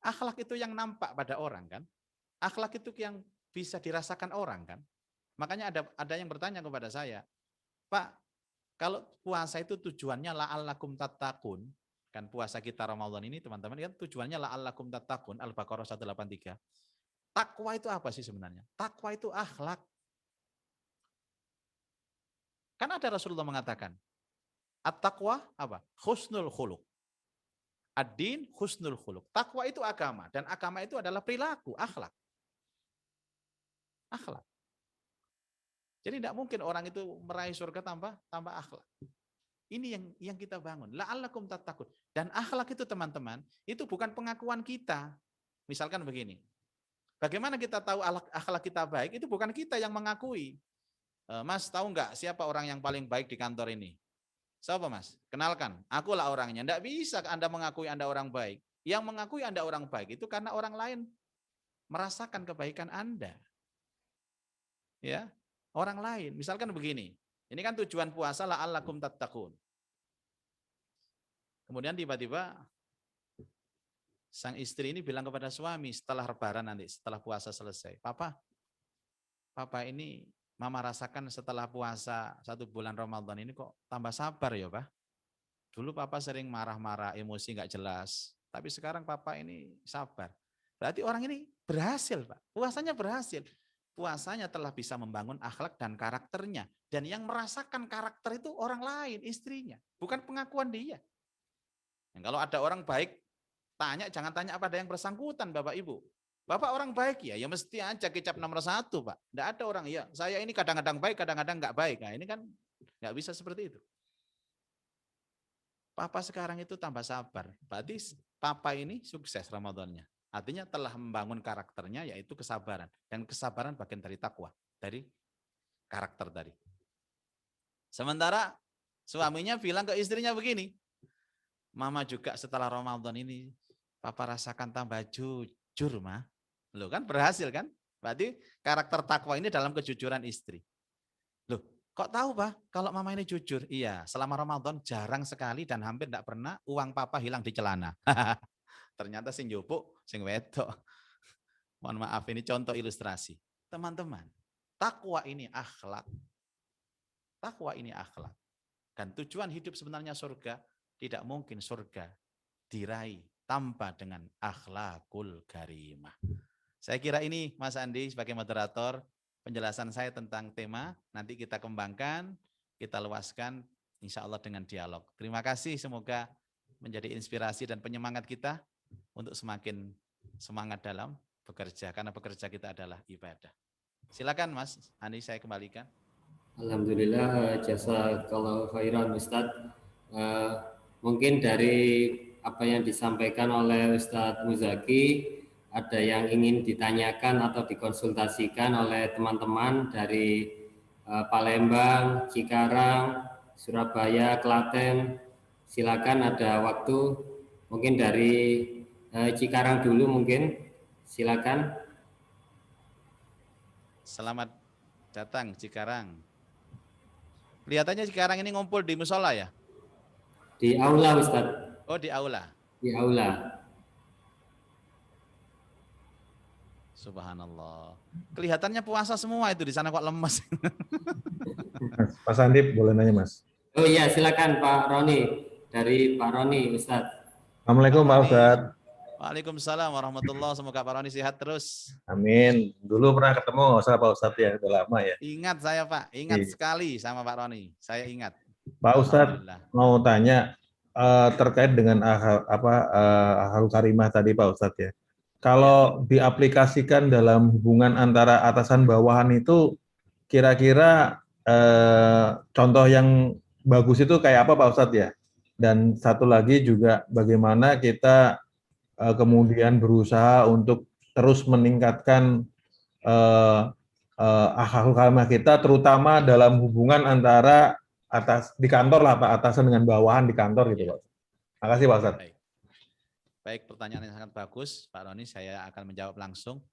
Akhlak itu yang nampak pada orang kan. Akhlak itu yang bisa dirasakan orang kan. Makanya ada yang bertanya kepada saya, Pak, kalau puasa itu tujuannya la'allakum tattaqun, kan puasa kita Ramadan ini teman-teman kan tujuannya la'allakum tattaqun, Al-Baqarah 183. Takwa itu apa sih sebenarnya? Takwa itu akhlak. Kan ada Rasulullah mengatakan, at-taqwa apa? Husnul khuluq. Ad-din husnul khuluq. Takwa itu agama dan agama itu adalah perilaku, akhlak. Akhlak. Jadi tidak mungkin orang itu meraih surga tanpa akhlak. Ini yang kita bangun. La'allakum tattaqun. Dan akhlak itu teman-teman, itu bukan pengakuan kita. Misalkan begini. Bagaimana kita tahu akhlak kita baik? Itu bukan kita yang mengakui. Mas, tahu nggak siapa orang yang paling baik di kantor ini? Siapa Mas? Kenalkan, akulah orangnya. Tidak bisa Anda mengakui Anda orang baik. Yang mengakui Anda orang baik itu karena orang lain merasakan kebaikan Anda. Ya, orang lain. Misalkan begini. Ini kan tujuan puasa la'allakum tattaqun. Kemudian tiba-tiba sang istri ini bilang kepada suami setelah lebaran nanti, setelah puasa selesai. Papa ini mama rasakan setelah puasa 1 bulan Ramadan ini kok tambah sabar ya Pak. Dulu papa sering marah-marah, emosi nggak jelas. Tapi sekarang papa ini sabar. Berarti orang ini berhasil Pak. Puasanya berhasil. Puasanya telah bisa membangun akhlak dan karakternya. Dan yang merasakan karakter itu orang lain, istrinya. Bukan pengakuan dia. Dan kalau ada orang baik, jangan tanya pada yang bersangkutan Bapak Ibu. Bapak orang baik ya mesti aja kecap nomor 1 Pak. Tidak ada orang, ya saya ini kadang-kadang baik, kadang-kadang nggak baik. Nah ini kan nggak bisa seperti itu. Papa sekarang itu tambah sabar. Berarti papa ini sukses Ramadannya. Artinya telah membangun karakternya yaitu kesabaran. Dan kesabaran bagian dari takwa. Dari karakter tadi. Sementara suaminya bilang ke istrinya begini. Mama juga setelah Ramadan ini papa rasakan tambah jujur mah. Loh kan berhasil kan? Berarti karakter takwa ini dalam kejujuran istri. Loh, kok tahu Pak kalau mama ini jujur? Iya, selama Ramadan jarang sekali dan hampir tidak pernah uang papa hilang di celana. Ternyata sing jupuk, sing wedok. Mohon maaf, ini contoh ilustrasi. Teman-teman, takwa ini akhlak. Takwa ini akhlak. Dan tujuan hidup sebenarnya surga, tidak mungkin surga diraih tanpa dengan akhlakul karimah. Saya kira ini Mas Andi sebagai moderator penjelasan saya tentang tema, nanti kita kembangkan, kita luaskan insya Allah dengan dialog. Terima kasih, semoga menjadi inspirasi dan penyemangat kita untuk semakin semangat dalam bekerja, karena bekerja kita adalah ibadah. Silakan Mas Andi, saya kembalikan. Alhamdulillah, jazakallahu khairan Ustadz. Mungkin dari apa yang disampaikan oleh Ustadz Muzaki, ada yang ingin ditanyakan atau dikonsultasikan oleh teman-teman dari Palembang, Cikarang, Surabaya, Klaten. Silakan, ada waktu. Mungkin dari Cikarang dulu mungkin. Silakan. Selamat datang Cikarang. Kelihatannya Cikarang ini ngumpul di musola ya? Di aula Ustadz. Oh di aula. Di aula. Subhanallah. Kelihatannya puasa semua itu di sana kok lemes. Mas Andi boleh nanya Mas? Oh iya, silakan Pak Roni, dari Pak Roni Ustadz. Assalamualaikum Pak Ustadz. Waalaikumsalam warahmatullahi wabarakatuh. Semoga Pak Roni sehat terus. Amin. Dulu pernah ketemu sama Pak Ustadz ya, udah lama ya. Ingat saya Pak, ingat sekali sama Pak Roni. Saya ingat. Pak Ustadz mau tanya terkait dengan akhlakul karimah tadi Pak Ustadz ya. Kalau diaplikasikan dalam hubungan antara atasan bawahan itu kira-kira contoh yang bagus itu kayak apa Pak Ustadz ya? Dan satu lagi juga bagaimana kita kemudian berusaha untuk terus meningkatkan akhlakul karimah kita, terutama dalam hubungan antara di kantor lah Pak, atasan dengan bawahan di kantor gitu Pak. Terima kasih Pak Ustadz. Baik, pertanyaan yang sangat bagus Pak Roni, saya akan menjawab langsung.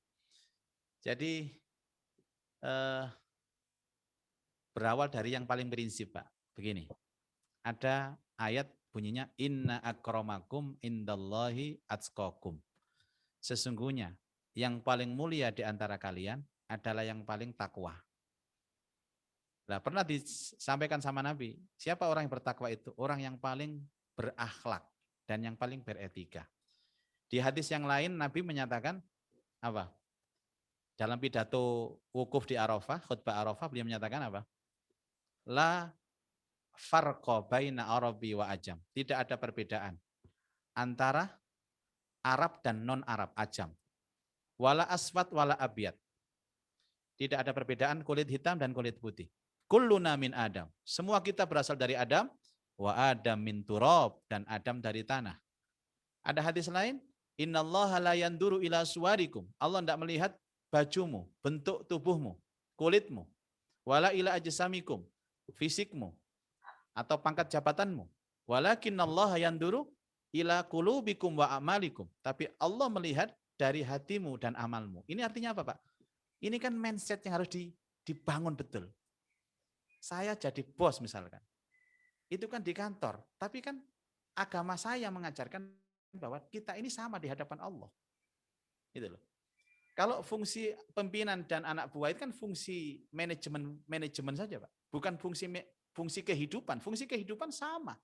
Jadi berawal dari yang paling prinsip Pak. Begini, ada ayat bunyinya inna akramakum indallahi atqakum. sesungguhnya yang paling mulia di antara kalian adalah yang paling takwa. Nah, pernah disampaikan sama Nabi, siapa orang yang bertakwa itu? Orang yang paling berakhlak dan yang paling beretika. Di hadis yang lain Nabi menyatakan apa? Dalam pidato wukuf di Arafah, khutbah Arafah, beliau menyatakan apa? La farqa baina Arabi wa Ajam. Tidak ada perbedaan antara Arab dan non-Arab, Ajam. Wala aswad wala abyad. Tidak ada perbedaan kulit hitam dan kulit putih. Kulluna min Adam. Semua kita berasal dari Adam. Wa Adam min turab. Dan Adam dari tanah. Ada hadis lain. Innallaha la yanduru ila suwarikum. Allah tidak melihat bajumu, bentuk tubuhmu, kulitmu. Wala ila ajsamikum, fisikmu. Atau pangkat jabatanmu. Walakinnallaha yanduru ila qulubikum wa amalikum. Tapi Allah melihat dari hatimu dan amalmu. Ini artinya apa, Pak? Ini kan mindset yang harus dibangun betul. Saya jadi bos misalkan. Itu kan di kantor. Tapi kan agama saya mengajarkan bahwa kita ini sama di hadapan Allah. Gitu loh. Kalau fungsi pimpinan dan anak buah itu kan fungsi manajemen saja, Pak. Bukan fungsi kehidupan. Fungsi kehidupan sama.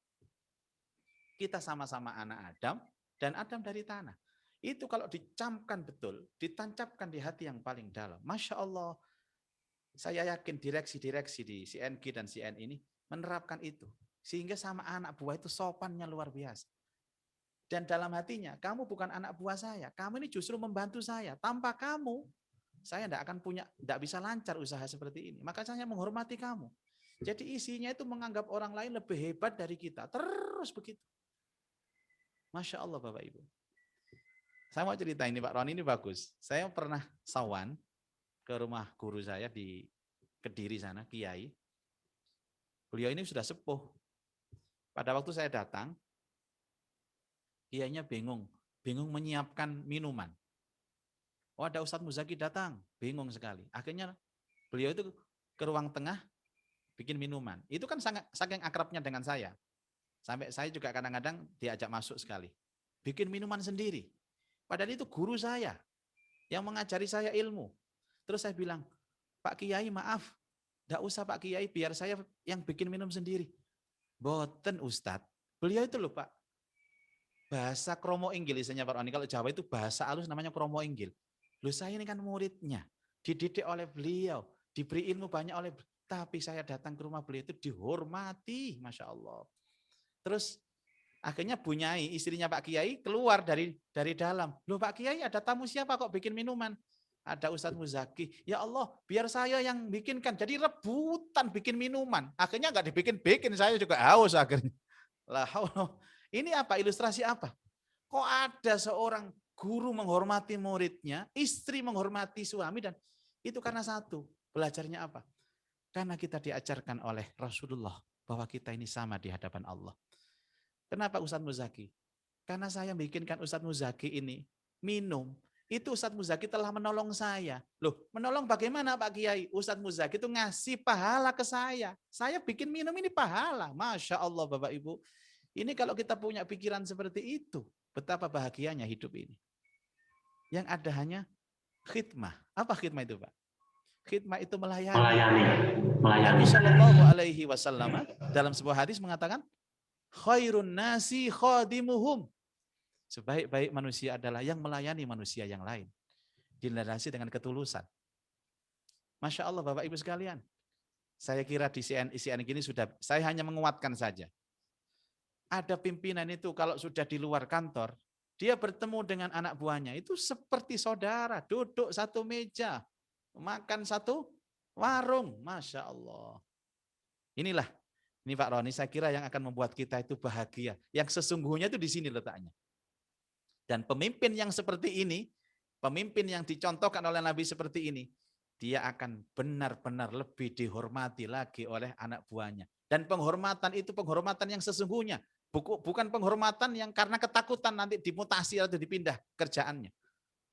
Kita sama-sama anak Adam dan Adam dari tanah. Itu kalau dicamkan betul, ditancapkan di hati yang paling dalam. Masya Allah. Saya yakin direksi-direksi di CNG dan CN ini menerapkan itu. Sehingga sama anak buah itu sopannya luar biasa. Dan dalam hatinya, kamu bukan anak buah saya. Kamu ini justru membantu saya. Tanpa kamu, saya tidak bisa lancar usaha seperti ini. Maka saya menghormati kamu. Jadi isinya itu menganggap orang lain lebih hebat dari kita. Terus begitu. Masya Allah Bapak Ibu. Saya mau cerita ini Pak Roni, ini bagus. Saya pernah sawan ke rumah guru saya di Kediri sana, Kiai. Beliau ini sudah sepuh. Pada waktu saya datang, Kiainya bingung menyiapkan minuman. Oh ada Ustadz Muzaki datang, bingung sekali. Akhirnya beliau itu ke ruang tengah bikin minuman. Itu kan saking akrabnya dengan saya. Sampai saya juga kadang-kadang diajak masuk sekali. Bikin minuman sendiri. Padahal itu guru saya yang mengajari saya ilmu. Terus saya bilang, Pak Kiai maaf, enggak usah Pak Kiai, biar saya yang bikin minum sendiri. Boten Ustadz. Beliau itu loh Pak, bahasa kromo inggil istilahnya Pak Roni. Kalau Jawa itu bahasa halus namanya kromo inggil. Loh saya ini kan muridnya, dididik oleh beliau, diberi ilmu banyak oleh beliau. Tapi saya datang ke rumah beliau itu dihormati, Masya Allah. Terus akhirnya Bu Nyai, istrinya Pak Kiai, keluar dari dalam. Loh Pak Kiai ada tamu siapa kok bikin minuman? Ada Ustadz Muzaki. Ya Allah, biar saya yang bikinkan. Jadi rebutan bikin minuman. Akhirnya nggak dibikin-bikin, saya juga haus akhirnya. Lah, ini apa? Ilustrasi apa? Kok ada seorang guru menghormati muridnya, istri menghormati suami, dan itu karena satu. Belajarnya apa? Karena kita diajarkan oleh Rasulullah bahwa kita ini sama di hadapan Allah. Kenapa Ustadz Muzaki? Karena saya bikinkan Ustadz Muzaki ini minum. Itu Ustadz Muzaki telah menolong saya. Loh, menolong bagaimana Pak Kiai? Ustadz Muzaki itu ngasih pahala ke saya. Saya bikin minum ini pahala. Masya Allah Bapak Ibu. Ini kalau kita punya pikiran seperti itu, betapa bahagianya hidup ini. Yang ada hanya khidmah. Apa khidmah itu Pak? Khidmah itu melayani. Nabi Shallallahu Alaihi Wasallam dalam sebuah hadis mengatakan, khairun nasi khadimuhum. Sebaik-baik manusia adalah yang melayani manusia yang lain. Dilandasi dengan ketulusan. Masya Allah Bapak Ibu sekalian. Saya kira di CN gini sudah, saya hanya menguatkan saja. Ada pimpinan itu kalau sudah di luar kantor, dia bertemu dengan anak buahnya, itu seperti saudara, duduk satu meja, makan satu warung. Masya Allah. Inilah, ini Pak Roni, saya kira yang akan membuat kita itu bahagia. Yang sesungguhnya itu di sini letaknya. Dan pemimpin yang seperti ini, pemimpin yang dicontohkan oleh Nabi seperti ini, dia akan benar-benar lebih dihormati lagi oleh anak buahnya. Dan penghormatan itu penghormatan yang sesungguhnya. Bukan penghormatan yang karena ketakutan nanti dimutasi atau dipindah kerjaannya.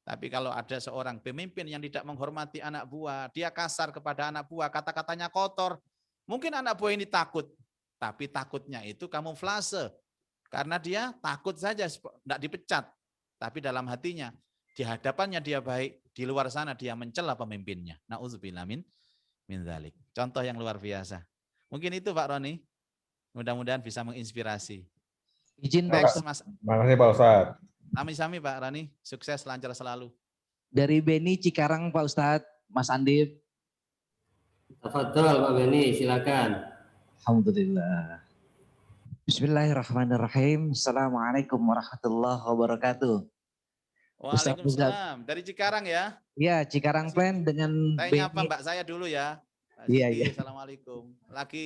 Tapi kalau ada seorang pemimpin yang tidak menghormati anak buah, dia kasar kepada anak buah, kata-katanya kotor, mungkin anak buah ini takut. Tapi takutnya itu kamuflase. Karena dia takut saja, tidak dipecat. Tapi dalam hatinya, Di hadapannya dia baik, di luar sana dia mencela pemimpinnya. Nauzubillah min dzalik. Contoh yang luar biasa. Mungkin itu Pak Roni. Mudah-mudahan bisa menginspirasi. Izin Pak Next, Ustadz. Mas. Makasih Pak Ustadz. Sami-sami Pak Roni. Sukses, lancar selalu. Dari Beni Cikarang Pak Ustadz, Mas Andip. Tafadhol Pak Beni, silakan. Alhamdulillah. Bismillahirrahmanirrahim. Assalamualaikum warahmatullahi wabarakatuh. Waalaikumsalam. Dari Cikarang ya? Iya, Cikarang Plan dengan Saya nyapa Beni. Mbak saya dulu ya. Mbak Iya, Siti, iya. Assalamualaikum. Lagi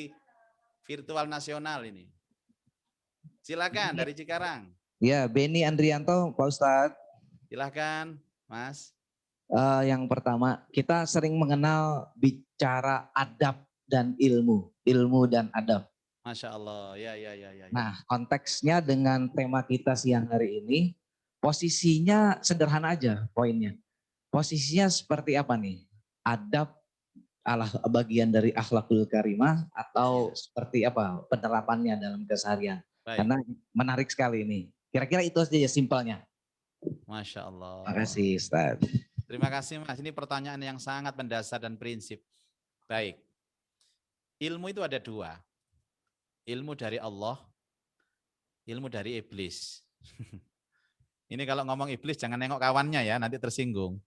virtual nasional ini. Silakan dari Cikarang. Iya, Beni Andrianto Pak Ustadz. Silakan, Mas. Yang pertama, kita sering mengenal bicara adab dan ilmu dan adab. Masya Allah, ya. Nah, konteksnya dengan tema kita siang hari ini, posisinya sederhana aja poinnya. Posisinya seperti apa nih? Adab bagian dari akhlakul karimah atau seperti apa penerapannya dalam keseharian? Baik. Karena menarik sekali ini. Kira-kira itu saja ya simpelnya. Masya Allah. Terima kasih Ustaz. Terima kasih Mas, ini pertanyaan yang sangat mendasar dan prinsip. Baik, ilmu itu ada dua. Ilmu dari Allah, ilmu dari iblis. Ini kalau ngomong iblis jangan nengok kawannya ya, nanti tersinggung.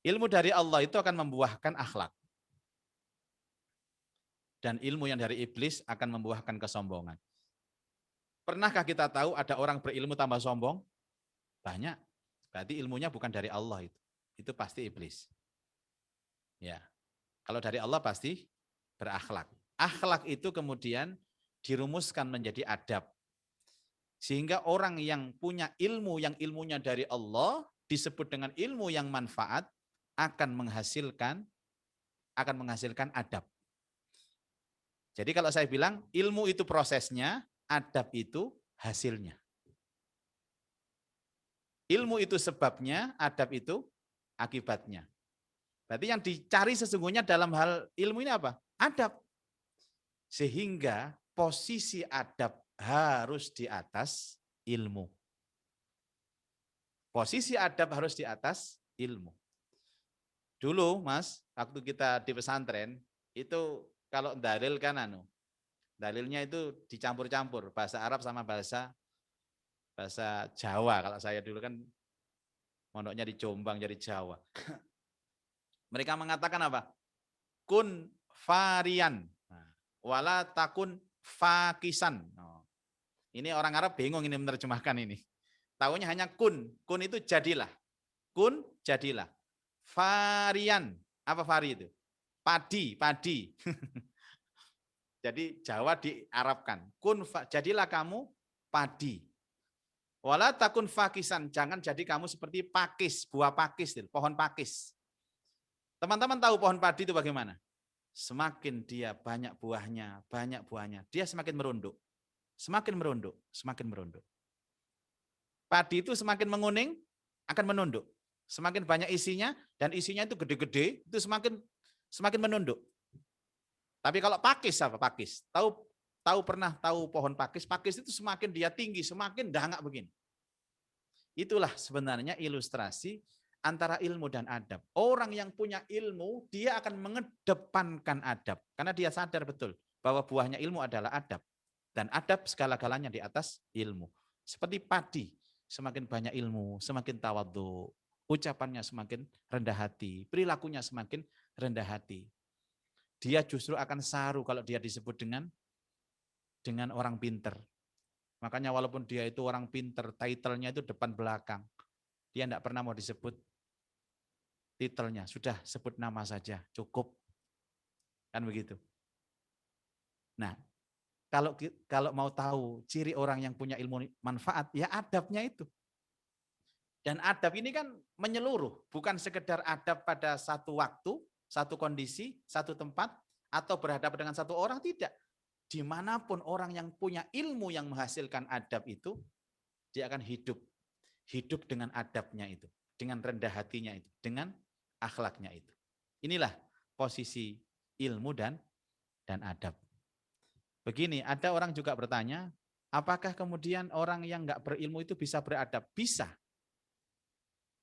Ilmu dari Allah itu akan membuahkan akhlak. Dan ilmu yang dari iblis akan membuahkan kesombongan. Pernahkah kita tahu ada orang berilmu tambah sombong? Banyak. Berarti ilmunya bukan dari Allah itu. Itu pasti iblis. Ya. Kalau dari Allah pasti berakhlak. Akhlak itu kemudian dirumuskan menjadi adab. Sehingga orang yang punya ilmu yang ilmunya dari Allah disebut dengan ilmu yang manfaat akan menghasilkan adab. Jadi kalau saya bilang ilmu itu prosesnya, adab itu hasilnya. Ilmu itu sebabnya, adab itu akibatnya. Berarti yang dicari sesungguhnya dalam hal ilmu ini apa? Adab. Sehingga posisi adab harus di atas ilmu. Posisi adab harus di atas ilmu. Dulu Mas, waktu kita di pesantren, itu kalau dalil kan dalilnya itu dicampur-campur, bahasa Arab sama bahasa Jawa. Kalau saya dulu kan mondoknya di Jombang jadi Jawa. Mereka mengatakan apa? Kun varian, wala takun fakisan. Ini orang Arab bingung ini menerjemahkan ini. Taunya hanya kun itu jadilah. Kun jadilah. Varian, apa vari itu? Padi. Jadi Jawa diarabkan. Jadilah kamu padi. Wala takun fakisan, jangan jadi kamu seperti pakis, buah pakis, pohon pakis. Teman-teman tahu pohon padi itu bagaimana? Semakin dia banyak buahnya, dia semakin merunduk. Semakin merunduk. Padi itu semakin menguning, akan menunduk. Semakin banyak isinya, dan isinya itu gede-gede, itu semakin menunduk. Tapi kalau pakis apa? Pakis. Pernah tahu pohon pakis? Pakis itu semakin dia tinggi, semakin dahak begini. Itulah sebenarnya ilustrasi antara ilmu dan adab. Orang yang punya ilmu, dia akan mengedepankan adab. Karena dia sadar betul bahwa buahnya ilmu adalah adab. Dan adab segala-galanya di atas ilmu. Seperti padi, semakin banyak ilmu, semakin tawadhu. Ucapannya semakin rendah hati, perilakunya semakin rendah hati. Dia justru akan saru kalau dia disebut dengan orang pinter. Makanya walaupun dia itu orang pinter, title-nya itu depan belakang. Dia tidak pernah mau disebut titelnya, sudah sebut nama saja, cukup. Kan begitu. Nah, kalau mau tahu ciri orang yang punya ilmu manfaat, ya adabnya itu. Dan adab ini kan menyeluruh, bukan sekedar adab pada satu waktu, satu kondisi, satu tempat, atau berhadapan dengan satu orang, tidak. Dimanapun orang yang punya ilmu yang menghasilkan adab itu, dia akan hidup dengan adabnya itu, dengan rendah hatinya itu, dengan akhlaknya itu. Inilah posisi ilmu dan adab. Begini, ada orang juga bertanya, apakah kemudian orang yang nggak berilmu itu bisa beradab? Bisa,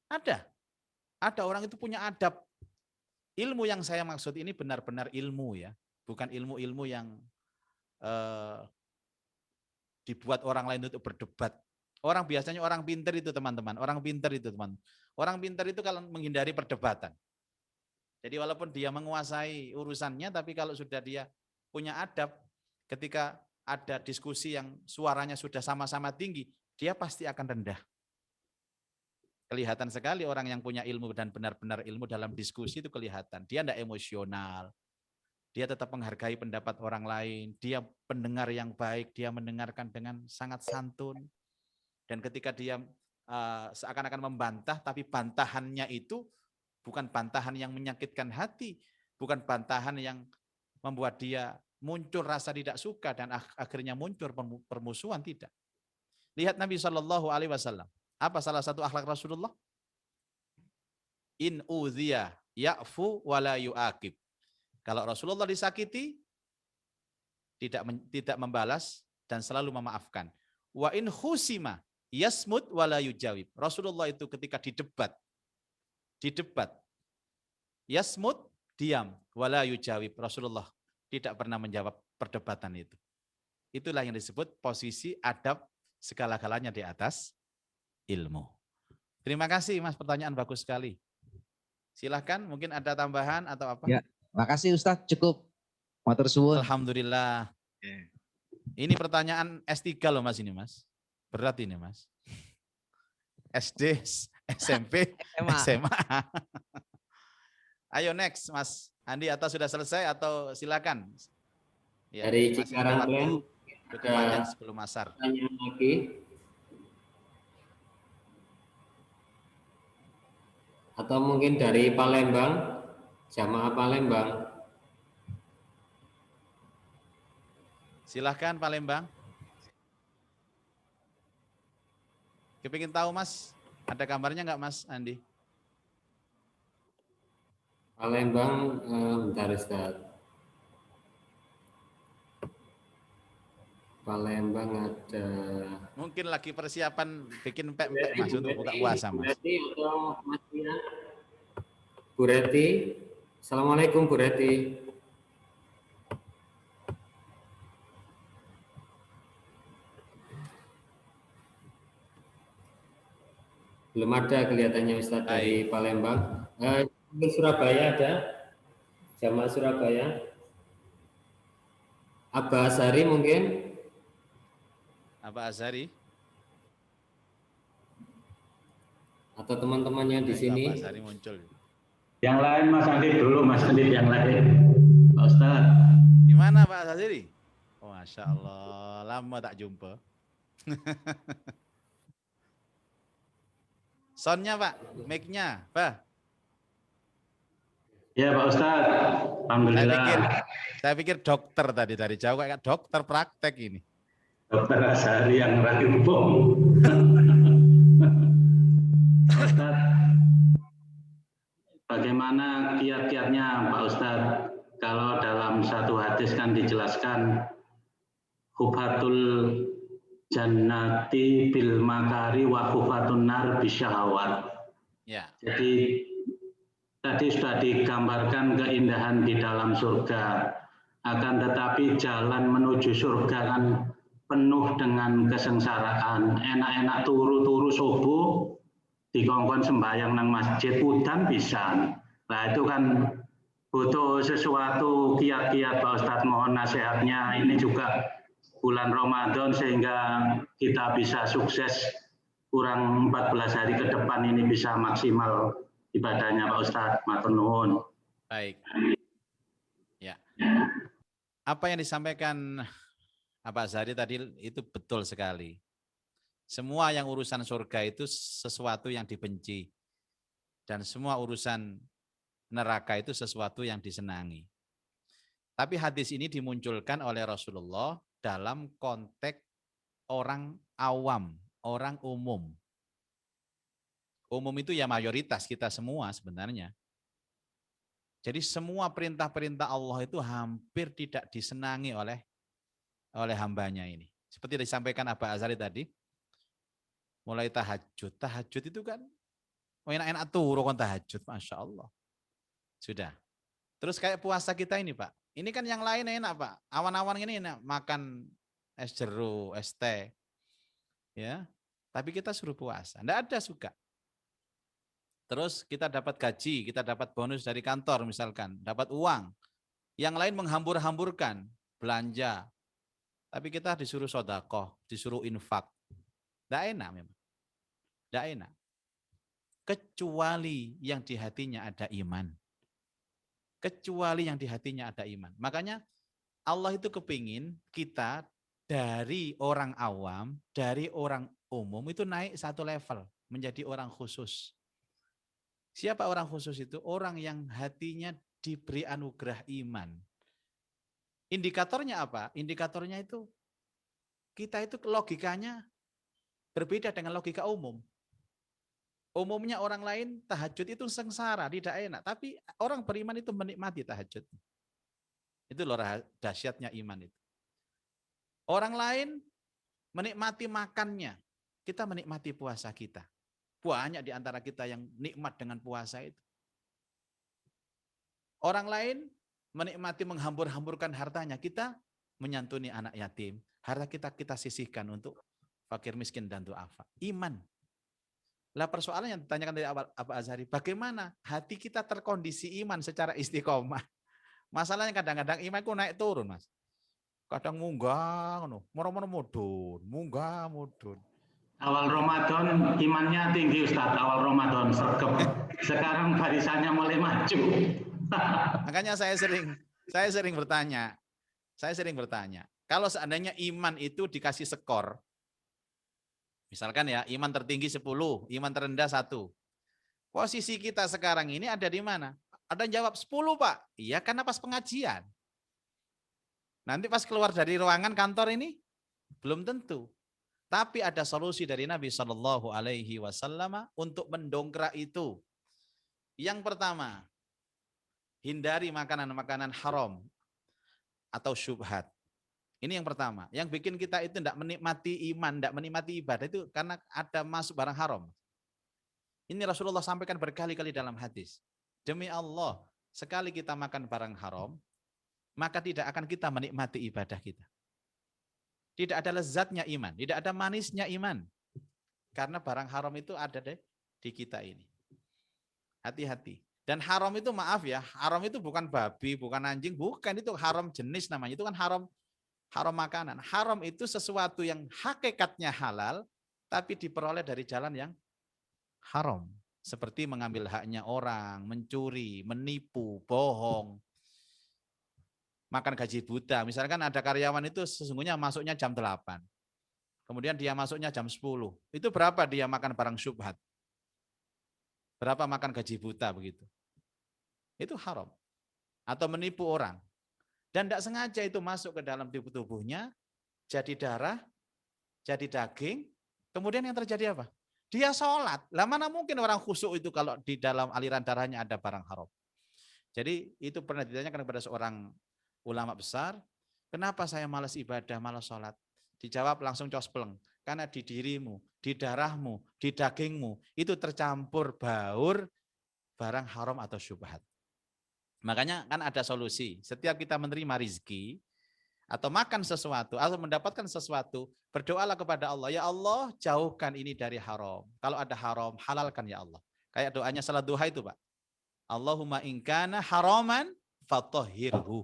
Ada orang itu punya adab. Ilmu yang saya maksud ini benar-benar ilmu ya, bukan ilmu-ilmu yang dibuat orang lain untuk berdebat. Orang biasanya orang pintar itu teman-teman, orang pintar itu teman. Orang pintar itu kalau menghindari perdebatan. Jadi walaupun dia menguasai urusannya, tapi kalau sudah dia punya adab, ketika ada diskusi yang suaranya sudah sama-sama tinggi, dia pasti akan rendah. Kelihatan sekali orang yang punya ilmu dan benar-benar ilmu dalam diskusi itu kelihatan. Dia tidak emosional, dia tetap menghargai pendapat orang lain, dia pendengar yang baik, dia mendengarkan dengan sangat santun. Dan ketika dia seakan-akan membantah, tapi bantahannya itu bukan bantahan yang menyakitkan hati, bukan bantahan yang membuat dia muncul rasa tidak suka dan akhirnya muncul permusuhan, tidak. Lihat Nabi SAW. Apa salah satu akhlak Rasulullah? In udhiya ya'fu wa la yu'aqib. Kalau Rasulullah disakiti, tidak membalas dan selalu memaafkan. Wa in khusima yasmut wa la yujawib. Rasulullah itu ketika didebat, yasmut, diam, wa la yujawib. Rasulullah tidak pernah menjawab perdebatan itu. Itulah yang disebut posisi adab segala-galanya di atas ilmu. Terima kasih Mas, pertanyaan bagus sekali. Silahkan, mungkin ada tambahan atau apa? Ya, makasih Ustadz, cukup. Matur suwun. Alhamdulillah. Ini pertanyaan S3 loh Mas ini Mas. Berat ini Mas. SD, SMP, SMA. Ayo next Mas Andi, atau sudah selesai atau silakan. Ya, dari Cikarang Plan cukup panjang sebelum asar. Pertanyaan lagi. Atau mungkin dari Palembang, jamaah Palembang. Silahkan Palembang. Kepingin tahu Mas, ada kabarnya nggak Mas Andi? Palembang, bentar Ustaz. Palembang ada. Mungkin lagi persiapan bikin pempek Mas untuk buka puasa Mas. Bu Reti atau Mas Tia? Bu Reti, Assalamualaikum Bu Reti. Belum ada kelihatannya Ustaz dari Palembang. Di Surabaya ada? Jamaah Surabaya. Abah Azhari mungkin? Abah Azhari? Atau teman-temannya di sini? Abah Azhari muncul. Yang lain Mas Andi dulu, Mas Andi yang lain. Pak Ustadz. Gimana Pak Azhari? Oh, Masya Allah, lama tak jumpa. Soundnya Pak, mic-nya, Pak. Ya Pak Ustadz, Alhamdulillah. Saya pikir dokter tadi dari jauh, kayak dokter praktek ini. Dokter Azhari yang rakit bom. Ustadz, bagaimana kiat-kiatnya Pak Ustadz kalau dalam satu hadis kan dijelaskan hubhatul jannati bil makari wa hubhatun nar bisyahawat. Ya. Jadi tadi sudah digambarkan keindahan di dalam surga, akan tetapi jalan menuju surga kan penuh dengan kesengsaraan. Enak-enak turu-turu subuh, dikongkon sembahyang nang masjid udan pisan. Nah itu kan butuh sesuatu kiat-kiat Pak Ustadz, mohon nasihatnya. Ini juga bulan Ramadan sehingga kita bisa sukses, kurang 14 hari ke depan ini bisa maksimal ibadahnya Pak Ustadz. Matur nuwun. Baik. Ya. Apa yang disampaikan Pak Azhari tadi itu betul sekali. Semua yang urusan surga itu sesuatu yang dibenci. Dan semua urusan neraka itu sesuatu yang disenangi. Tapi hadis ini dimunculkan oleh Rasulullah dalam konteks orang awam, orang umum. Umum itu ya mayoritas kita semua sebenarnya. Jadi semua perintah-perintah Allah itu hampir tidak disenangi oleh hambanya ini. Seperti disampaikan Abah Azhari tadi, mulai tahajud. Tahajud itu kan enak-enak turu kon tahajud, Masya Allah. Sudah. Terus kayak puasa kita ini Pak, ini kan yang lain enak Pak, awan-awan ini enak, makan es jeruk, es teh, ya. Tapi kita suruh puasa, enggak ada suka. Terus kita dapat gaji, kita dapat bonus dari kantor misalkan, dapat uang. Yang lain menghambur-hamburkan, belanja. Tapi kita disuruh sedekah, disuruh infak. Enggak enak memang. Enggak enak. Kecuali yang di hatinya ada iman. Kecuali yang di hatinya ada iman. Makanya Allah itu kepingin kita dari orang awam, dari orang umum itu naik satu level, menjadi orang khusus. Siapa orang khusus itu? Orang yang hatinya diberi anugerah iman. Indikatornya apa? Indikatornya itu kita itu logikanya berbeda dengan logika umum. Umumnya orang lain tahajud itu sengsara, tidak enak. Tapi orang beriman itu menikmati tahajud. Itu loh dahsyatnya iman itu. Orang lain menikmati makannya. Kita menikmati puasa kita. Banyak di antara kita yang nikmat dengan puasa itu. Orang lain menikmati menghambur-hamburkan hartanya. Kita menyantuni anak yatim. Harta kita sisihkan untuk fakir miskin dan du'afa. Iman. Lah persoalan yang ditanyakan dari Pak Azhari, bagaimana hati kita terkondisi iman secara istiqomah? Masalahnya kadang-kadang imanku naik turun, Mas. Kadang munggah, moro-moro mudun, munggah, mudun. Awal Ramadan imannya tinggi Ustaz, awal Ramadan sergap. Sekarang barisannya mulai maju. Makanya saya sering bertanya, kalau seandainya iman itu dikasih skor, misalkan ya, iman tertinggi 10, iman terendah 1. Posisi kita sekarang ini ada di mana? Ada yang jawab 10 Pak. Iya karena pas pengajian. Nanti pas keluar dari ruangan kantor ini, belum tentu. Tapi ada solusi dari Nabi Shallallahu Alaihi Wasallam untuk mendongkrak itu. Yang pertama, hindari makanan-makanan haram atau syubhat. Ini yang pertama. Yang bikin kita itu tidak menikmati iman, tidak menikmati ibadah itu karena ada masuk barang haram. Ini Rasulullah sampaikan berkali-kali dalam hadis. Demi Allah, sekali kita makan barang haram, maka tidak akan kita menikmati ibadah kita. Tidak ada lezatnya iman, tidak ada manisnya iman. Karena barang haram itu ada di kita ini. Hati-hati. Dan haram itu maaf ya, haram itu bukan babi, bukan anjing, bukan, itu haram jenis namanya. Itu kan haram makanan. Haram itu sesuatu yang hakikatnya halal, tapi diperoleh dari jalan yang haram. Seperti mengambil haknya orang, mencuri, menipu, bohong. Makan gaji buta, misalkan ada karyawan itu sesungguhnya masuknya jam 8. Kemudian dia masuknya jam 10. Itu berapa dia makan barang syubhat? Berapa makan gaji buta begitu? Itu haram. Atau menipu orang. Dan tidak sengaja itu masuk ke dalam tubuhnya, jadi darah, jadi daging. Kemudian yang terjadi apa? Dia sholat. Lah mana mungkin orang khusyuk itu kalau di dalam aliran darahnya ada barang haram. Jadi itu pernah ditanyakan kepada seorang ulama besar, kenapa saya malas ibadah, malas sholat? Dijawab langsung cospleng, karena di dirimu, di darahmu, di dagingmu, itu tercampur baur barang haram atau syubhat. Makanya kan ada solusi, setiap kita menerima rizki, atau makan sesuatu, atau mendapatkan sesuatu, berdoalah kepada Allah, ya Allah jauhkan ini dari haram. Kalau ada haram, halalkan ya Allah. Kayak doanya salat duha itu Pak. Allahumma inkana haraman, fatahhirhu.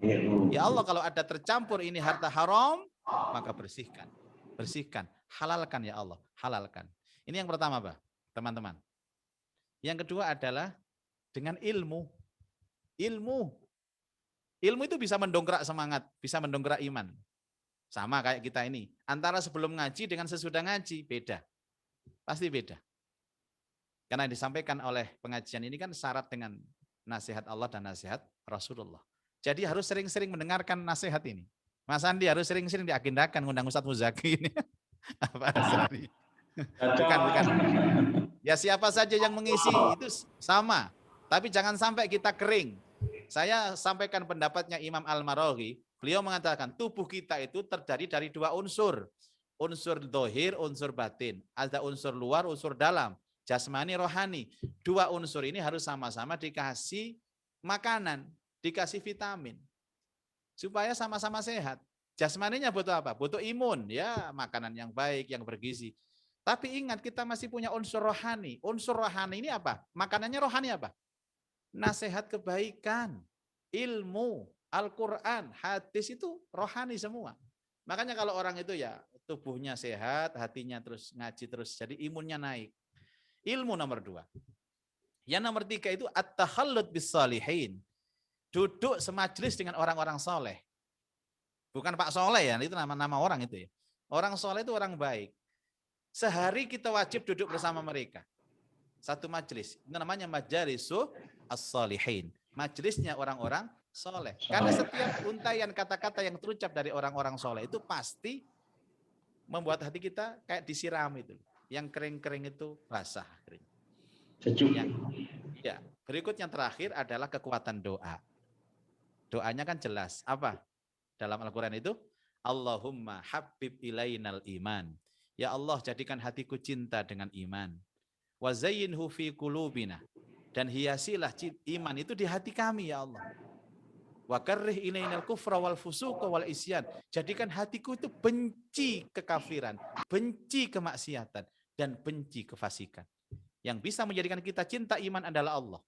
Ya Allah kalau ada tercampur ini harta haram, maka bersihkan. Bersihkan. Halalkan ya Allah. Halalkan. Ini yang pertama Pak, teman-teman. Yang kedua adalah dengan ilmu. Ilmu itu bisa mendongkrak semangat, bisa mendongkrak iman. Sama kayak kita ini. Antara sebelum ngaji dengan sesudah ngaji, beda. Pasti beda. Karena disampaikan oleh pengajian ini kan syarat dengan nasihat Allah dan nasihat Rasulullah. Jadi harus sering-sering mendengarkan nasihat ini. Mas Andi harus sering-sering diagendakan ngundang Ustadz Muzaki ini. Apa Azhari? Bukan. Ya siapa saja yang mengisi itu sama. Tapi jangan sampai kita kering. Saya sampaikan pendapatnya Imam Al-Maraghi. Beliau mengatakan tubuh kita itu terdiri dari 2 unsur. Unsur dohir, unsur batin. Ada unsur luar, unsur dalam. jasmani, rohani. Dua unsur ini harus sama-sama dikasih makanan, dikasih vitamin. Supaya sama-sama sehat. Jasmaninya butuh apa? Butuh imun, ya makanan yang baik, yang bergizi. Tapi ingat kita masih punya unsur rohani. Unsur rohani ini apa? Makanannya rohani apa? Nasihat kebaikan, ilmu, Al-Quran, hadis itu rohani semua. Makanya kalau orang itu ya tubuhnya sehat, hatinya terus ngaji terus, jadi imunnya naik. Ilmu nomor 2. Yang nomor 3 itu at-takhallud bis-shalihin. Duduk semajlis dengan orang-orang soleh. Bukan Pak Soleh ya, itu nama-nama orang itu ya. Orang soleh itu orang baik. Sehari kita wajib duduk bersama mereka. Satu majelis. Itu namanya majalisu as-shalihin. Majelisnya orang-orang soleh. Karena setiap untayan kata-kata yang terucap dari orang-orang soleh itu pasti membuat hati kita kayak disiram itu. Yang kering-kering itu basah. Sejuk. Ya, berikut yang terakhir adalah kekuatan doa. Doanya kan jelas. Apa? Dalam Al-Quran itu, Allahumma habib ilainal iman. Ya Allah, jadikan hatiku cinta dengan iman. Wa zayyinhu fi qulubina. Dan hiasilah iman itu di hati kami, ya Allah. Wa karrih ilainal kufra wal fusuqa wal isyan. Jadikan hatiku itu benci kekafiran, benci kemaksiatan, dan benci kefasikan. Yang bisa menjadikan kita cinta iman adalah Allah.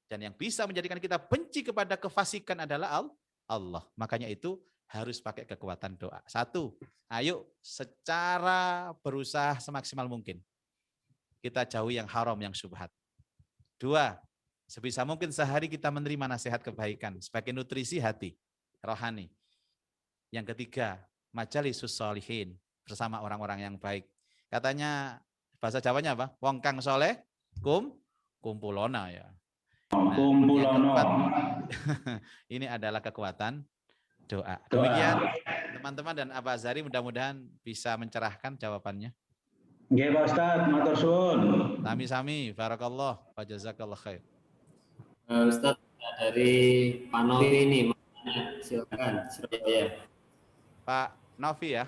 Dan yang bisa menjadikan kita benci kepada kefasikan adalah Allah. Makanya itu harus pakai kekuatan doa. 1, ayo secara berusaha semaksimal mungkin. Kita jauhi yang haram, yang syubhat. 2, sebisa mungkin sehari kita menerima nasihat kebaikan sebagai nutrisi hati, rohani. Yang 3, majalisus sholihin, bersama orang-orang yang baik. Katanya bahasa Jawanya apa? Wong kang soleh kumpulona ya. Nah, Kumpulono. Ini adalah kekuatan doa. Demikian teman-teman dan Abah Azhari, mudah-mudahan bisa mencerahkan jawabannya. Nggih Pak Ustaz, matur suwun. Sami-sami, barakallah, wa jazakallah khair. Ustaz, dari Pak Novi ini, silakan Surabaya. Pak Novi ya.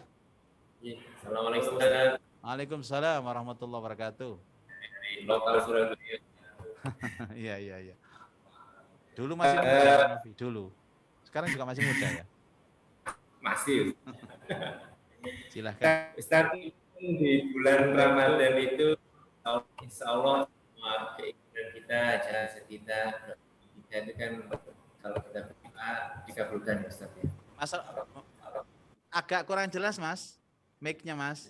Assalamualaikum Ustaz. Waalaikumsalam warahmatullahi wabarakatuh. Dari lokal Surabaya. Iya. Dulu masih muda Pak Novi, dulu. Sekarang juga masih muda ya. Masih. Silahkan. Ustaz, di bulan Ramadan itu insya Allah semua keinginan kita, jasa kita itu kan kalau kita berdoa dikabulkan Ustaz ya. Mas, agak kurang jelas Mas, mic-nya Mas.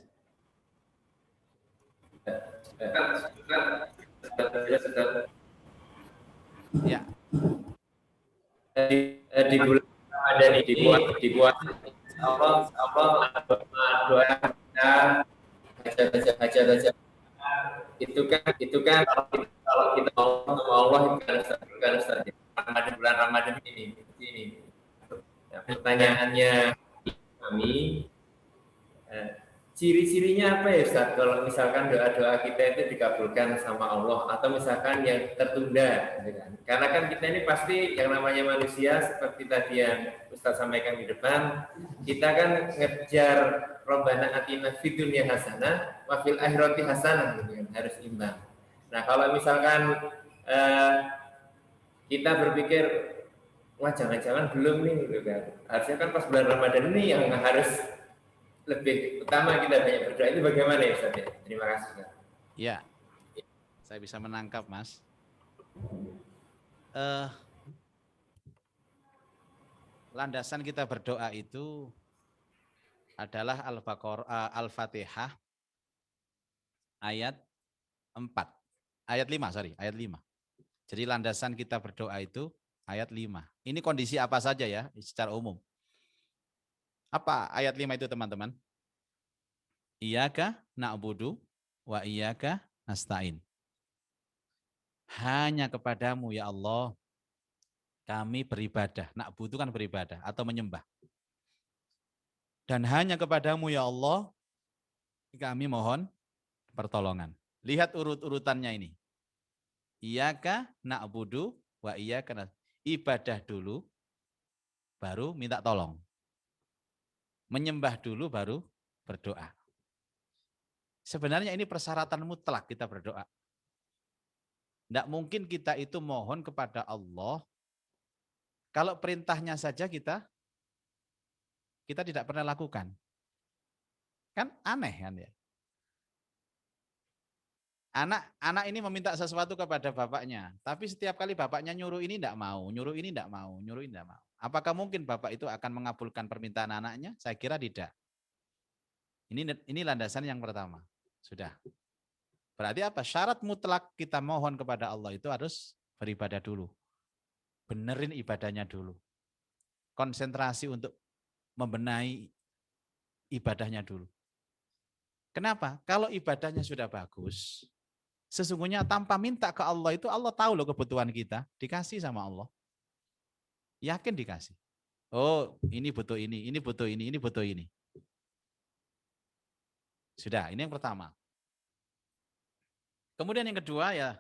Ya. Di bulan Ramadan ini dibuat Allah doa kita baca itu kan kalau kita mau sama Allah itu kan Ustaz. Bulan Ramadan ini. Nah, pertanyaannya kami, ciri-cirinya apa ya Ustaz kalau misalkan doa-doa kita itu dikabulkan sama Allah atau misalkan yang tertunda gitu kan. Karena kan kita ini pasti yang namanya manusia seperti tadi yang Ustaz sampaikan di depan, kita kan ngejar Rabbana atina fid dunya hasanah wa fil akhirati hasanah gitu kan, harus imbang. Nah, kalau misalkan kita berpikir wah jangan-jangan belum nih gitu kan. Harusnya kan pas bulan Ramadan ini yang harus lebih utama kita banyak berdoa, itu bagaimana ya Ustaz? Terima kasih Ustaz. Ya, saya bisa menangkap Mas. Landasan kita berdoa itu adalah Al-Fatihah ayat 4. Ayat 5. Jadi landasan kita berdoa itu ayat 5. Ini kondisi apa saja ya secara umum. Apa ayat 5 itu teman-teman? Iyyaka na'budu wa iyyaka nasta'in. Hanya kepadamu ya Allah kami beribadah. Na'budu kan beribadah atau menyembah. Dan hanya kepadamu ya Allah kami mohon pertolongan. Lihat urut-urutannya ini. Iyyaka na'budu wa iyyaka nasta'in. Ibadah dulu baru minta tolong. Menyembah dulu baru berdoa. Sebenarnya ini persyaratan mutlak kita berdoa. Tidak mungkin kita itu mohon kepada Allah kalau perintahnya saja kita tidak pernah lakukan. Kan aneh kan ya. Anak ini meminta sesuatu kepada bapaknya, tapi setiap kali bapaknya nyuruh ini tidak mau, nyuruh ini tidak mau, nyuruh ini tidak mau. Apakah mungkin bapak itu akan mengabulkan permintaan anaknya? Saya kira tidak. Ini landasan yang pertama. Sudah. Berarti apa? Syarat mutlak kita mohon kepada Allah itu harus beribadah dulu. Benerin ibadahnya dulu. Konsentrasi untuk membenahi ibadahnya dulu. Kenapa? Kalau ibadahnya sudah bagus, sesungguhnya tanpa minta ke Allah itu Allah tahu loh kebutuhan kita, dikasih sama Allah. Yakin dikasih. Oh, ini butuh ini butuh ini butuh ini. Sudah, ini yang pertama. Kemudian yang kedua ya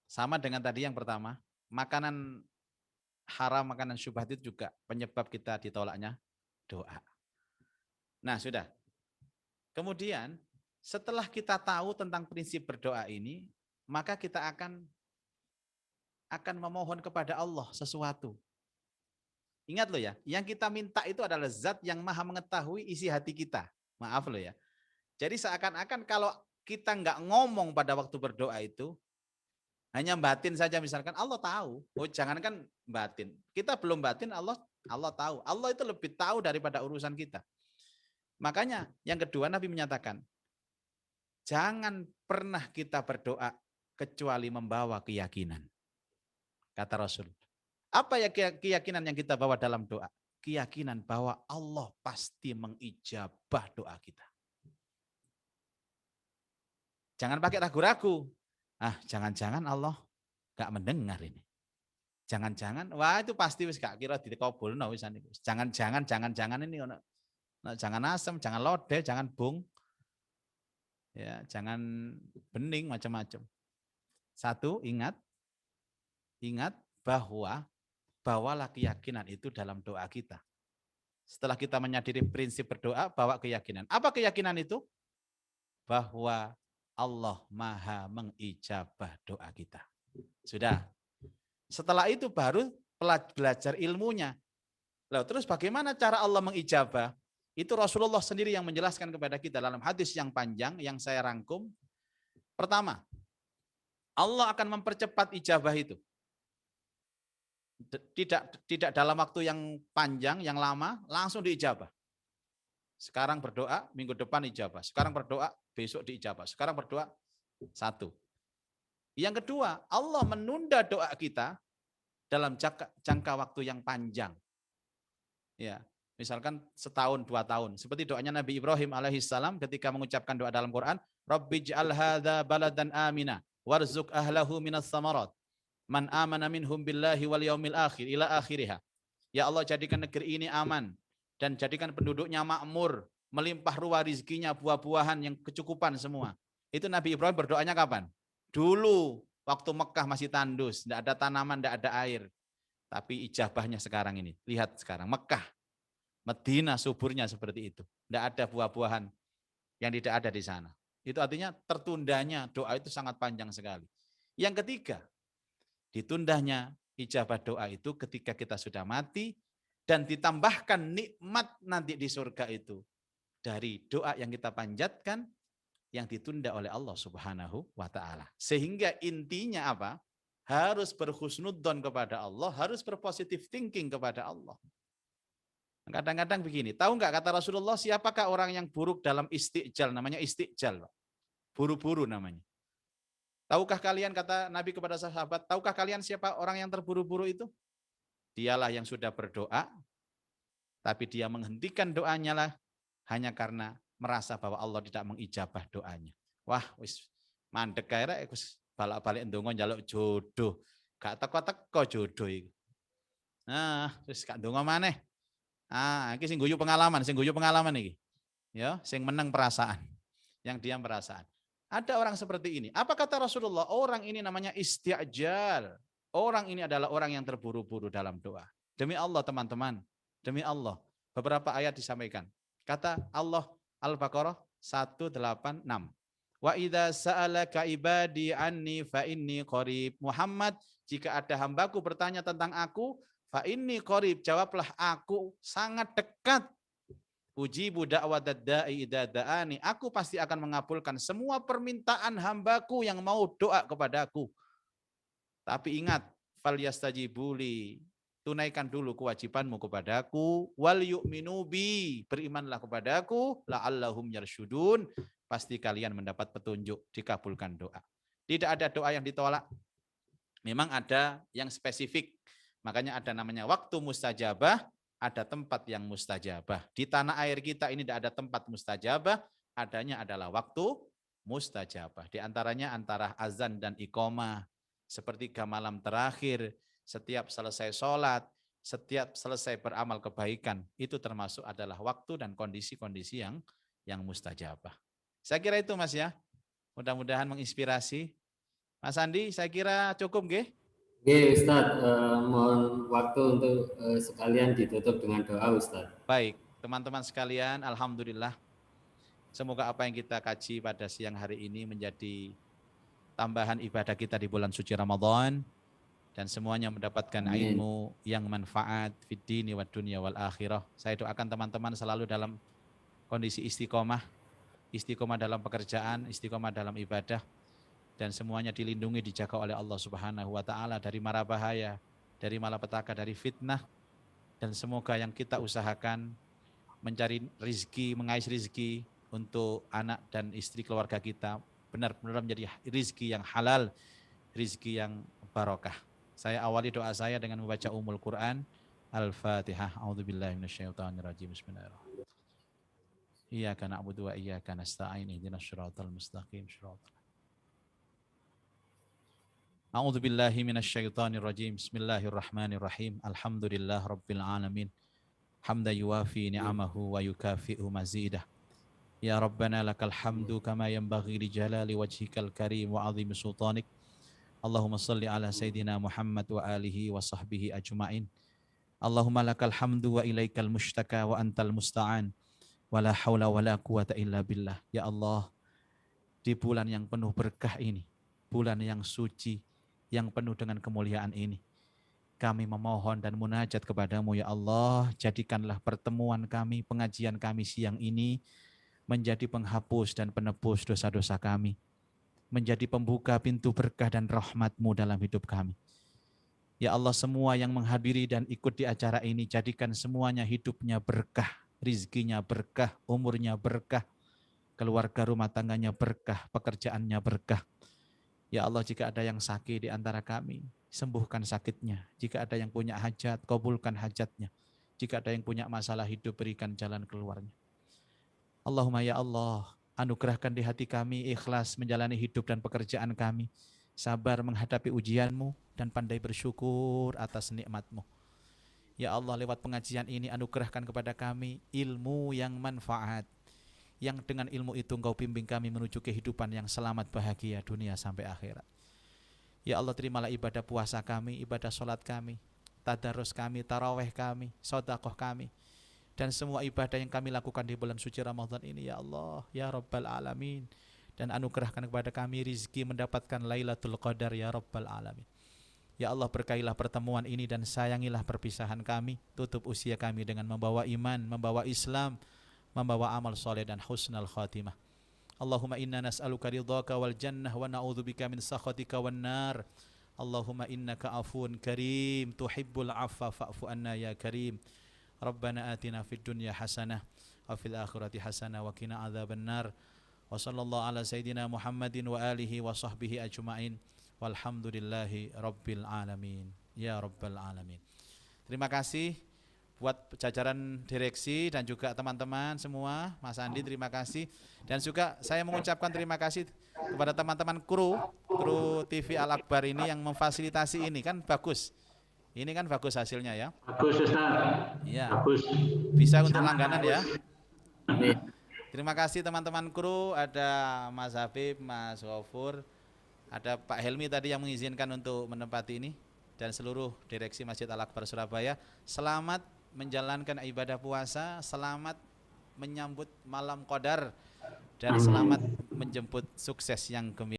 sama dengan tadi yang pertama, makanan haram, makanan syubhat itu juga penyebab kita ditolaknya doa. Nah, sudah. Kemudian setelah kita tahu tentang prinsip berdoa ini, maka kita akan memohon kepada Allah sesuatu. Ingat loh ya, yang kita minta itu adalah zat yang maha mengetahui isi hati kita. Maaf loh ya. Jadi seakan-akan kalau kita nggak ngomong pada waktu berdoa itu, hanya batin saja misalkan, Allah tahu. Oh jangankan batin, kita belum batin, Allah tahu. Allah itu lebih tahu daripada urusan kita. Makanya yang kedua Nabi menyatakan, jangan pernah kita berdoa kecuali membawa keyakinan. Kata Rasul. Apa ya keyakinan yang kita bawa dalam doa? Keyakinan bahwa Allah pasti mengijabah doa kita. Jangan pakai ragu-ragu. Jangan-jangan Allah gak mendengar ini. Jangan-jangan, wah itu pasti wis gak kira dikabulno wisan iku. Jangan-jangan ini ono. Nah, jangan asem, jangan lodeh, jangan bung, ya, jangan bening macam-macam. Satu, ingat bahwa bawalah keyakinan itu dalam doa kita. Setelah kita menyadari prinsip berdoa, bawa keyakinan. Apa keyakinan itu? Bahwa Allah maha mengijabah doa kita. Sudah. Setelah itu baru belajar ilmunya. Lalu terus bagaimana cara Allah mengijabah? Itu Rasulullah sendiri yang menjelaskan kepada kita dalam hadis yang panjang yang saya rangkum. Pertama, Allah akan mempercepat ijabah itu. Tidak dalam waktu yang panjang, yang lama, langsung diijabah. Sekarang berdoa, minggu depan ijabah. Sekarang berdoa, besok diijabah. Sekarang berdoa, satu. Yang kedua, Allah menunda doa kita dalam jangka waktu yang panjang. Ya. Misalkan setahun, 2 tahun. Seperti doanya Nabi Ibrahim alaihissalam ketika mengucapkan doa dalam Quran. Rabbij'al hadza baladan amina warzuq ahlahu minas samarat. Man amana minhum billahi wal yaumil akhir ila akhiriha. Ya Allah jadikan negeri ini aman. Dan jadikan penduduknya makmur. Melimpah ruah rizkinya, buah-buahan yang kecukupan semua. Itu Nabi Ibrahim berdoanya kapan? Dulu, waktu Mekah masih tandus. Tidak ada tanaman, tidak ada air. Tapi ijabahnya sekarang ini. Lihat sekarang, Mekah. Medina suburnya seperti itu. Tidak ada buah-buahan yang tidak ada di sana. Itu artinya tertundanya doa itu sangat panjang sekali. Yang ketiga, ditundanya ijabah doa itu ketika kita sudah mati dan ditambahkan nikmat nanti di surga itu dari doa yang kita panjatkan yang ditunda oleh Allah Subhanahu wa taala. Sehingga intinya apa? Harus berhusnudzon kepada Allah, harus berpositif thinking kepada Allah. Kadang-kadang begini, tahu nggak kata Rasulullah, siapakah orang yang buruk dalam istiqjal? Namanya istiqjal, buru-buru namanya. Tahukah kalian, kata Nabi kepada sahabat, tahukah kalian siapa orang yang terburu-buru itu? Dialah yang sudah berdoa, tapi dia menghentikan doanya lah hanya karena merasa bahwa Allah tidak mengijabah doanya. Wah, wis mandek kae wis balak-balik ndonga njaluk jodoh. Gak teko-teko jodoh iki. Nah, wis gak ndonga maneh. Iki sing guyu pengalaman iki. Ya, sing menang perasaan. Yang diam perasaan. Ada orang seperti ini. Apa kata Rasulullah? Orang ini namanya isti'jal. Orang ini adalah orang yang terburu-buru dalam doa. Demi Allah teman-teman. Demi Allah. Beberapa ayat disampaikan. Kata Allah Al-Baqarah 186. Wa idza sa'alaka ibadi anni fa inni qarib. Muhammad, jika ada hambaku bertanya tentang aku, fa inni qarib, jawablah aku sangat dekat. Ujibu da'watad da'i idza da'ani. Aku pasti akan mengabulkan semua permintaan hambaku yang mau doa kepadaku. Tapi ingat, falyastajibuli, tunaikan dulu kewajibanmu kepadaku, wal yu'minu bi, berimanlah kepadaku, la'allahum yarsyudun, pasti kalian mendapat petunjuk, dikabulkan doa. Tidak ada doa yang ditolak. Memang ada yang spesifik. Makanya ada namanya waktu mustajabah, ada tempat yang mustajabah. Di tanah air kita ini tidak ada tempat mustajabah, adanya adalah waktu mustajabah. Di antaranya antara azan dan iqamah, sepertiga malam terakhir, setiap selesai sholat, setiap selesai beramal kebaikan, itu termasuk adalah waktu dan kondisi-kondisi yang mustajabah. Saya kira itu Mas ya, mudah-mudahan menginspirasi. Mas Andi, saya kira cukup nggih? Oke Ustadz, mohon waktu untuk sekalian ditutup dengan doa Ustadz. Baik, teman-teman sekalian, alhamdulillah. Semoga apa yang kita kaji pada siang hari ini menjadi tambahan ibadah kita di bulan suci Ramadan, dan semuanya mendapatkan ilmu yang manfaat fid dini wad dunya wal akhirah. Saya doakan teman-teman selalu dalam kondisi istiqomah dalam pekerjaan, istiqomah dalam ibadah, dan semuanya dilindungi, dijaga oleh Allah Subhanahu wa taala dari mara bahaya, dari malapetaka, dari fitnah. Dan semoga yang kita usahakan mencari rizki, mengais rizki untuk anak dan istri keluarga kita benar-benar menjadi rizki yang halal, rizki yang barokah. Saya awali doa saya dengan membaca Ummul Quran. Al-Fatihah. A'udzubillahi minasyaitonirrajim. Bismillahirrahmanirrahim. Iyyaka na'budu wa iyyaka nasta'in. Ihdinas shiratal mustaqim. A'udzubillahi minasyaitonirrajim. Bismillahirrahmanirrahim. Alhamdulillah rabbil alamin. Hamda yuwafi ni'amahu wa yukafi'u mazidah. Ya Rabbana lakal hamdu kama yanbaghi li jalali wajhikal karim wa 'azimi sultanik. Allahumma salli ala sayyidina Muhammad wa alihi wa sahbihi ajma'in. Allahumma lakal hamdu wa ilaikal mushtaka wa antal musta'an. Wa la hawla wa la quwata illa billah. Ya Allah, di bulan yang penuh berkah ini, bulan yang suci, yang penuh dengan kemuliaan ini, kami memohon dan munajat kepadamu ya Allah, jadikanlah pertemuan kami, pengajian kami siang ini menjadi penghapus dan penebus dosa-dosa kami, menjadi pembuka pintu berkah dan rahmat-Mu dalam hidup kami. Ya Allah, semua yang menghadiri dan ikut di acara ini, jadikan semuanya hidupnya berkah, rizkinya berkah, umurnya berkah, keluarga rumah tangganya berkah, pekerjaannya berkah. Ya Allah, jika ada yang sakit di antara kami, sembuhkan sakitnya. Jika ada yang punya hajat, kabulkan hajatnya. Jika ada yang punya masalah hidup, berikan jalan keluarnya. Allahumma ya Allah, anugerahkan di hati kami ikhlas menjalani hidup dan pekerjaan kami, sabar menghadapi ujian-Mu, dan pandai bersyukur atas nikmat-Mu. Ya Allah, lewat pengajian ini anugerahkan kepada kami ilmu yang manfaat, yang dengan ilmu itu Engkau bimbing kami menuju kehidupan yang selamat bahagia dunia sampai akhirat. Ya Allah, terimalah ibadah puasa kami, ibadah sholat kami, tadarus kami, taraweh kami, sedekah kami, dan semua ibadah yang kami lakukan di bulan suci Ramadan ini ya Allah, ya Rabbal Alamin. Dan anugerahkan kepada kami rizki mendapatkan Lailatul Qadar ya Rabbal Alamin. Ya Allah, berkailah pertemuan ini dan sayangilah perpisahan kami. Tutup usia kami dengan membawa iman, membawa Islam, membawa amal soleh dan husnul khatimah. Allahumma inna nas'aluka ridhaka wal jannah wa na'udzubika min sakhatika wan nar. Allahumma innaka afun karim tuhibbul afwa fa'fu anna ya karim. Rabbana atina fid dunya hasanah wa fil akhirati hasanah wa qina adzabannar. Wa sallallahu ala sayyidina Muhammadin wa alihi wa sahbihi ajma'in. Walhamdulillahi rabbil alamin. Ya rabbal alamin. Terima kasih buat jajaran direksi dan juga teman-teman semua. Mas Andi terima kasih. Dan juga saya mengucapkan terima kasih kepada teman-teman kru TV Al Akbar ini yang memfasilitasi ini, kan bagus. Ini kan bagus hasilnya ya. Bagus Ustaz. Iya. Bagus. Bisa untuk langganan ya. Terima kasih teman-teman kru, ada Mas Habib, Mas Ghafur, ada Pak Helmi tadi yang mengizinkan untuk menempati ini, dan seluruh direksi Masjid Al Akbar Surabaya. Selamat menjalankan ibadah puasa, selamat menyambut malam Qadar dan selamat menjemput sukses yang gemilang.